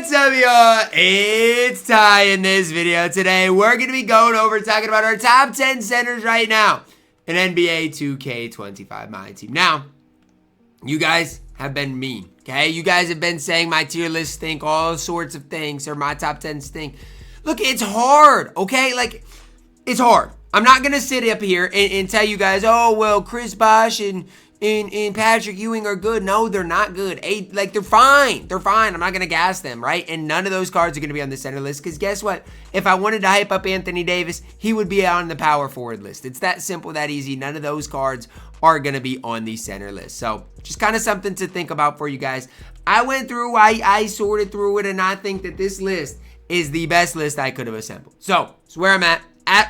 What's up, y'all? It's Ty. In this video today, we're going to be going over talking about our top 10 centers right now in NBA 2K25 MyTEAM. Now, you guys have been mean, okay? You guys have been saying my tier list stink, all sorts of things, or my top 10 stink. Look, it's hard, okay? Like, it's hard. I'm not going to sit up here and tell you guys, oh, well, Chris Bosh and Patrick Ewing are good. No, they're not good. They're fine. They're fine. I'm not going to gas them, right? And none of those cards are going to be on the center list because guess what? If I wanted to hype up Anthony Davis, he would be on the power forward list. It's that simple, that easy. None of those cards are going to be on the center list. So just kind of something to think about for you guys. I went through, I sorted through it, and I think that this list is the best list I could have assembled. So it's where I'm at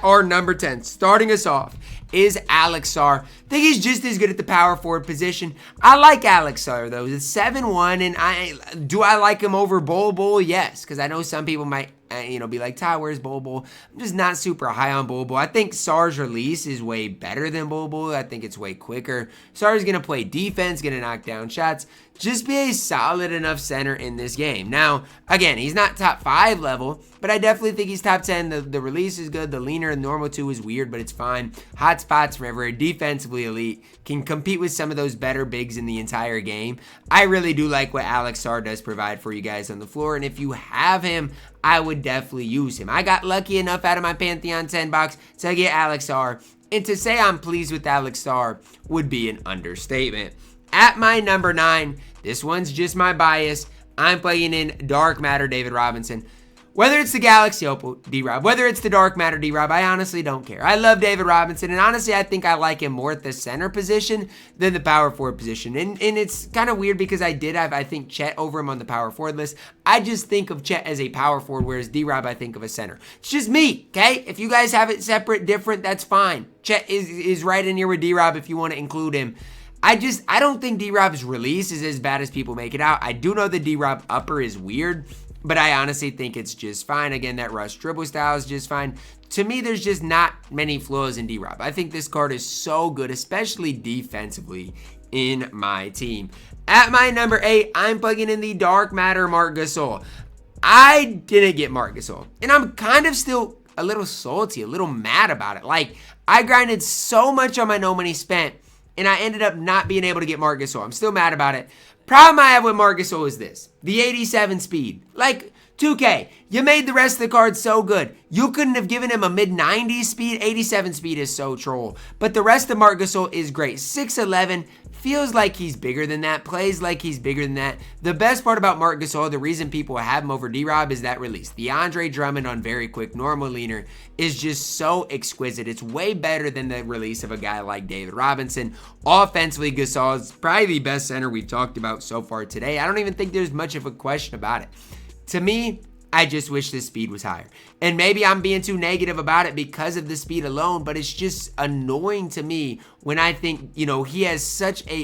our number 10. Starting us off is Alex Sarr. I think he's just as good at the power forward position. I like Alex Sarr, though. It's 7-1, and do I like him over Bol? Yes, because I know some people might be like, Ty, where's Bol? I'm just not super high on Bol. I think Sarr's release is way better than Bol. I think it's way quicker. Sarr's going to play defense, going to knock down shots. Just be a solid enough center in this game. Now, again, he's not top 5 level, but I definitely think he's top 10. The release is good. The leaner and normal 2 is weird, but it's fine. Hot spots forever. Defensively elite. Can compete with some of those better bigs in the entire game. I really do like what Alex Sarr does provide for you guys on the floor, and if you have him, I would definitely use him. I got lucky enough out of my Pantheon 10 box to get Alex Sarr, and to say I'm pleased with Alex Sarr would be an understatement. At my number 9, this one's just my bias. I'm playing in Dark Matter David Robinson. Whether it's the Galaxy Opal D-Rob, whether it's the Dark Matter D-Rob, I honestly don't care. I love David Robinson, and honestly, I think I like him more at the center position than the power forward position. And it's kind of weird because I did have, I think, Chet over him on the power forward list. I just think of Chet as a power forward, whereas D-Rob, I think of a center. It's just me, okay? If you guys have it separate, different, that's fine. Chet is right in here with D-Rob if you want to include him. I don't think D-Rob's release is as bad as people make it out. I do know the D-Rob upper is weird, but I honestly think it's just fine. Again, that rush dribble style is just fine. To me, there's just not many flaws in D-Rob. I think this card is so good, especially defensively in my team. At my number 8, I'm plugging in the Dark Matter Marc Gasol. I didn't get Marc Gasol, and I'm kind of still a little salty, a little mad about it. Like, I grinded so much on my no money spent, and I ended up not being able to get Marc Gasol. I'm still mad about it. Problem I have with Marc Gasol is this. The 87 speed. Like, 2K, you made the rest of the cards so good. You couldn't have given him a mid-90s speed. 87 speed is so troll. But the rest of Marc Gasol is great. 6'11", feels like he's bigger than that, plays like he's bigger than that. The best part about Marc Gasol, the reason people have him over D-Rob is that release. The Andre Drummond on very quick, normal leaner is just so exquisite. It's way better than the release of a guy like David Robinson. Offensively, Gasol is probably the best center we've talked about so far today. I don't even think there's much of a question about it. To me, I just wish the speed was higher. And maybe I'm being too negative about it because of the speed alone, but it's just annoying to me when I think, he has such a,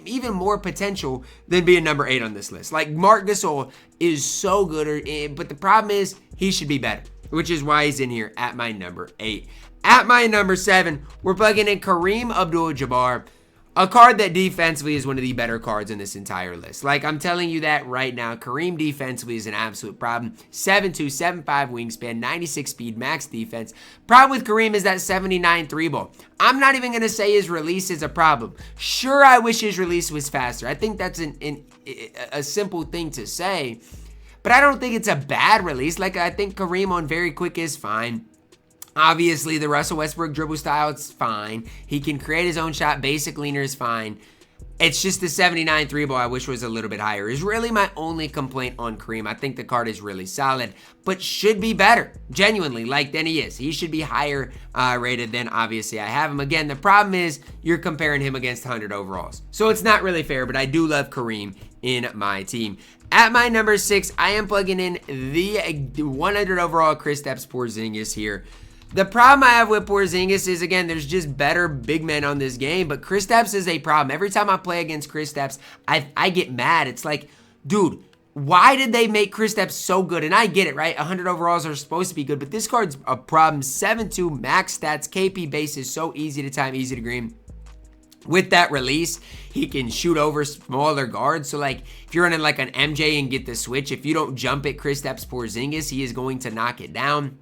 even more potential than being number 8 on this list. Like, Marc Gasol is so good, but the problem is he should be better, which is why he's in here at my number 8. At my number 7, we're plugging in Kareem Abdul-Jabbar. A card that defensively is one of the better cards in this entire list. Like, I'm telling you that right now. Kareem defensively is an absolute problem. 7'2", 7'5" wingspan, 96 speed, max defense. Problem with Kareem is that 79 3 ball. I'm not even going to say his release is a problem. Sure, I wish his release was faster. I think that's a simple thing to say. But I don't think it's a bad release. Like, I think Kareem on very quick is fine. Obviously, the Russell Westbrook dribble style, it's fine. He can create his own shot. Basic leaner is fine. It's just the 79 3 ball I wish was a little bit higher. Is really my only complaint on Kareem. I think the card is really solid, but should be better. Genuinely, than he is. He should be higher rated than obviously I have him. Again, the problem is you're comparing him against 100 overalls. So it's not really fair, but I do love Kareem in my team. At my number 6, I am plugging in the 100 overall Kristaps Porzingis here. The problem I have with Porzingis is, again, there's just better big men on this game, but Kristaps is a problem. Every time I play against Kristaps, I get mad. It's like, dude, why did they make Kristaps so good? And I get it, right? 100 overalls are supposed to be good, but this card's a problem. 7'2", max stats, KP base is so easy to time, easy to green. with that release, he can shoot over smaller guards. So, like, if you're running like an MJ and get the switch, if you don't jump at Kristaps Porzingis, he is going to knock it down.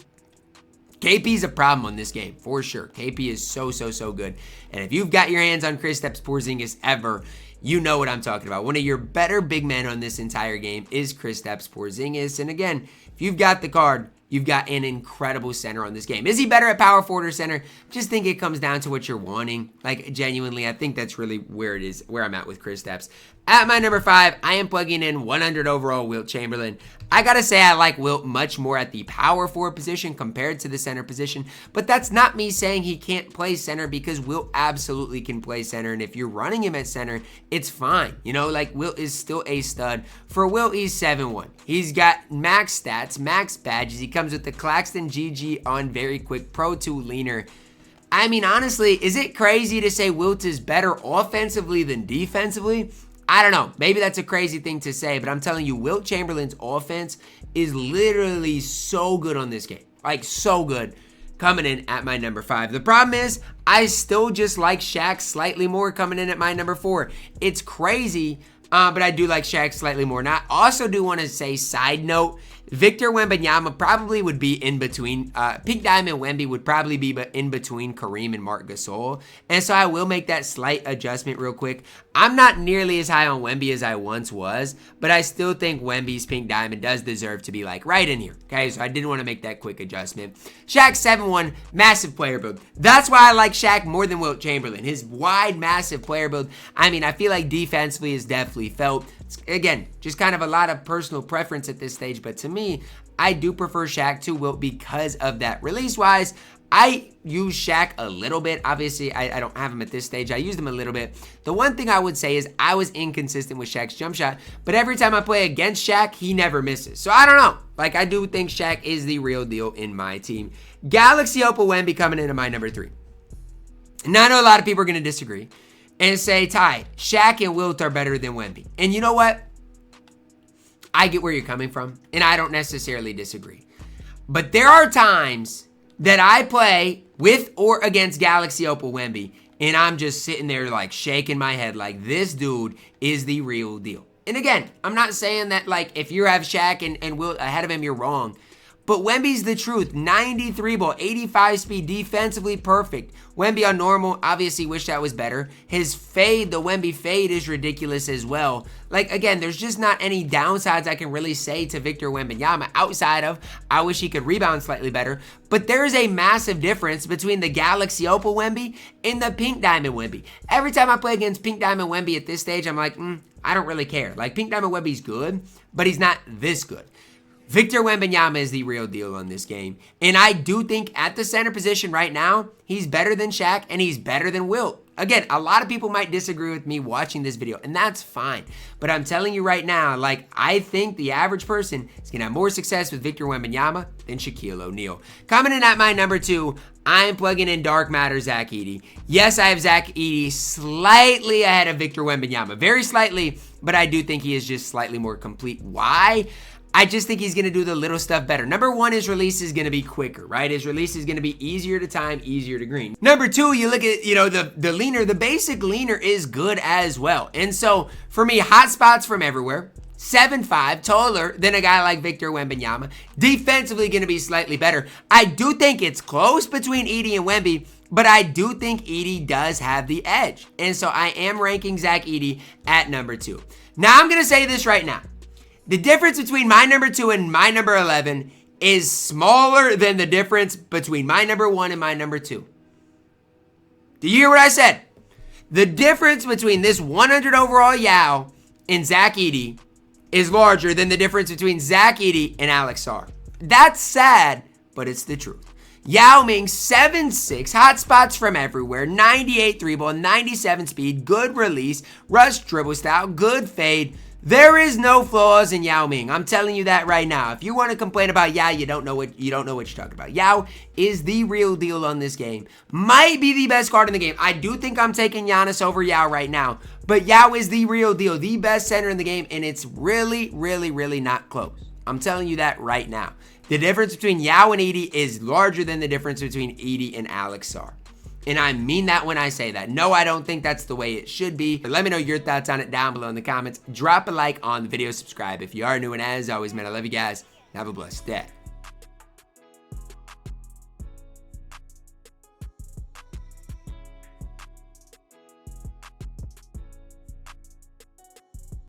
KP is a problem on this game, for sure. KP is so good. And if you've got your hands on Kristaps Porzingis ever, you know what I'm talking about. One of your better big men on this entire game is Kristaps Porzingis. And again, if you've got the card, you've got an incredible center on this game. Is he better at power forward or center? Just think it comes down to what you're wanting. Like, genuinely, I think that's really where it is, where I'm at with Kristaps. At my number 5, I am plugging in 100 overall Wilt Chamberlain. I gotta say I like Wilt much more at the power forward position compared to the center position, but that's not me saying he can't play center, because Wilt absolutely can play center, and if you're running him at center, it's fine. You know, like, Wilt is still a stud. For Wilt, he's 7'1". He's got max stats, max badges. He comes with the Claxton GG on very quick, Pro 2 leaner. I mean, honestly, is it crazy to say Wilt is better offensively than defensively? I don't know. Maybe that's a crazy thing to say, but I'm telling you, Wilt Chamberlain's offense is literally so good on this game. Like, so good. Coming in at my number 5. The problem is, I still just like Shaq slightly more coming in at my number 4. It's crazy, but I do like Shaq slightly more. Now, I also do want to say, side note, Victor Wembanyama probably would be in between. Pink Diamond Wemby would probably be in between Kareem and Marc Gasol. And so I will make that slight adjustment real quick. I'm not nearly as high on Wemby as I once was, but I still think Wemby's Pink Diamond does deserve to be like right in here. Okay, so I did want to make that quick adjustment. Shaq 7'1", massive player build. That's why I like Shaq more than Wilt Chamberlain. His wide, massive player build. I mean, I feel like defensively is definitely felt. Again, just kind of a lot of personal preference at this stage, but to me, I do prefer Shaq to Wilt because of that. Release-wise, I use Shaq a little bit. Obviously, I don't have him at this stage. I used him a little bit. The one thing I would say is I was inconsistent with Shaq's jump shot, but every time I play against Shaq, he never misses. So I don't know. Like, I do think Shaq is the real deal in my team. Galaxy Opa Wemby coming into my number 3. Now, I know a lot of people are going to disagree and say, Ty, Shaq and Wilt are better than Wemby. And you know what? I get where you're coming from, and I don't necessarily disagree. But there are times that I play with or against Galaxy Opa Wemby, and I'm just sitting there like shaking my head like this dude is the real deal. And again, I'm not saying that like if you have Shaq and Wilt ahead of him, you're wrong. But Wemby's the truth. 93 ball, 85 speed, defensively perfect. Wemby on normal, obviously wish that was better. His fade, the Wemby fade is ridiculous as well. Like, again, there's just not any downsides I can really say to Victor Wembanyama outside of I wish he could rebound slightly better. But there is a massive difference between the Galaxy Opal Wemby and the Pink Diamond Wemby. Every time I play against Pink Diamond Wemby at this stage, I'm like, I don't really care. Like, Pink Diamond Wemby's good, but he's not this good. Victor Wembanyama is the real deal on this game. And I do think at the center position right now, he's better than Shaq and he's better than Wilt. Again, a lot of people might disagree with me watching this video, and that's fine. But I'm telling you right now, like, I think the average person is going to have more success with Victor Wembanyama than Shaquille O'Neal. Coming in at my number 2, I'm plugging in Dark Matter Zach Edey. Yes, I have Zach Edey slightly ahead of Victor Wembanyama. Very slightly, but I do think he is just slightly more complete. Why? I just think he's going to do the little stuff better. Number 1, his release is going to be quicker, right? His release is going to be easier to time, easier to green. Number 2, you look at, the leaner, the basic leaner is good as well. And so for me, hot spots from everywhere. 7'5", taller than a guy like Victor Wembanyama. Defensively going to be slightly better. I do think it's close between Edey and Wemby, but I do think Edey does have the edge. And so I am ranking Zach Edey at number 2. Now I'm going to say this right now. The difference between my number 2 and my number 11 is smaller than the difference between my number 1 and my number 2. Do you hear what I said? The difference between this 100 overall Yao and Zach Edey is larger than the difference between Zach Edey and Alex Sarr. That's sad, but it's the truth. Yao Ming, 7'6", hot spots from everywhere, 98 3-ball, 97 speed, good release, rush dribble style, good fade. There is no flaws in Yao Ming. I'm telling you that right now. If you want to complain about Yao, you don't know what you're talking about. Yao is the real deal on this game. Might be the best card in the game. I do think I'm taking Giannis over Yao right now. But Yao is the real deal, the best center in the game, and it's really, really, really not close. I'm telling you that right now. The difference between Yao and Edey is larger than the difference between Edey and Alex Sarr. And I mean that when I say that. No, I don't think that's the way it should be. But let me know your thoughts on it down below in the comments. Drop a like on the video, subscribe if you are new, and as always, man, I love you guys. Have a blessed day.